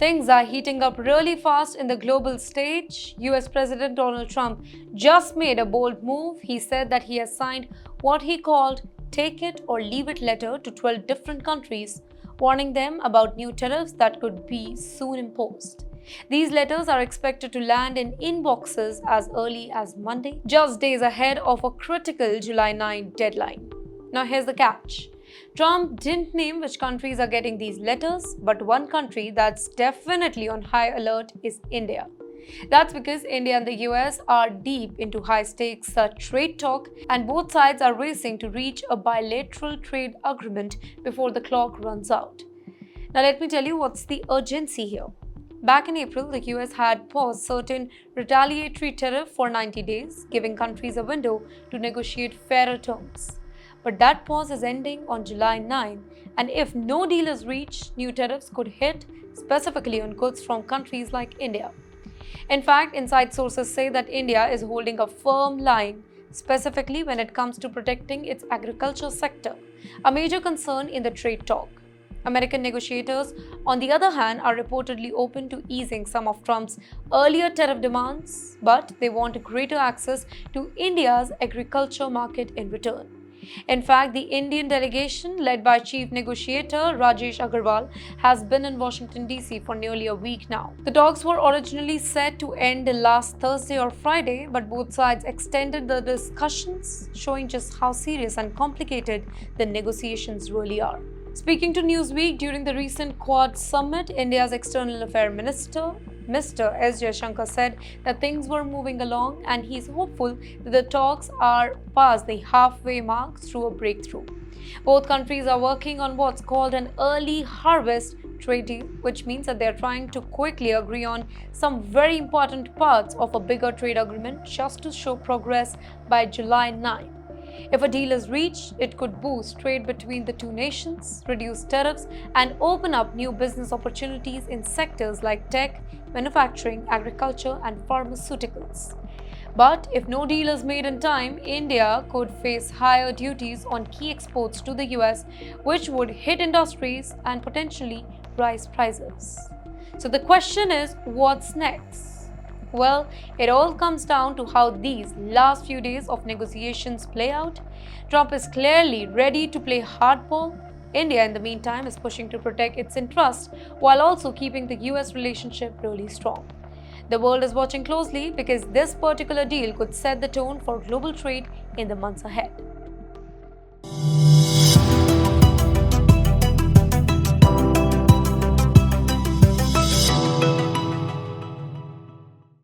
Things are heating up really fast in the global stage. US President Donald Trump just made a bold move. He said that he has signed what he called take it or leave it letter to 12 different countries, warning them about new tariffs that could be soon imposed. These letters are expected to land in inboxes as early as Monday, just days ahead of a critical July 9 deadline. Now here's the catch. Trump didn't name which countries are getting these letters, but one country that's definitely on high alert is India. That's because India and the US are deep into high-stakes trade talk, and both sides are racing to reach a bilateral trade agreement before the clock runs out. Now let me tell you what's the urgency here. Back in April, the US had paused certain retaliatory tariff for 90 days, giving countries a window to negotiate fairer terms. But that pause is ending on July 9, and if no deal is reached, new tariffs could hit specifically on goods from countries like India. In fact, inside sources say that India is holding a firm line, specifically when it comes to protecting its agriculture sector, a major concern in the trade talk. American negotiators, on the other hand, are reportedly open to easing some of Trump's earlier tariff demands, but they want greater access to India's agriculture market in return. In fact, the Indian delegation, led by Chief Negotiator Rajesh Agarwal, has been in Washington, D.C. for nearly a week now. The talks were originally set to end last Thursday or Friday, but both sides extended the discussions, showing just how serious and complicated the negotiations really are. Speaking to Newsweek during the recent Quad summit, India's External Affairs Minister, Mr. S. Jaishankar, said that things were moving along and he's hopeful that the talks are past the halfway mark through a breakthrough. Both countries are working on what's called an early harvest trade deal, which means that they're trying to quickly agree on some very important parts of a bigger trade agreement just to show progress by July 9. If a deal is reached, it could boost trade between the two nations, reduce tariffs, and open up new business opportunities in sectors like tech, manufacturing, agriculture, and pharmaceuticals. But if no deal is made in time, India could face higher duties on key exports to the US, which would hit industries and potentially rise prices. So the question is, what's next? Well, it all comes down to how these last few days of negotiations play out. Trump is clearly ready to play hardball. India, in the meantime, is pushing to protect its interests while also keeping the US relationship really strong. The world is watching closely because this particular deal could set the tone for global trade in the months ahead.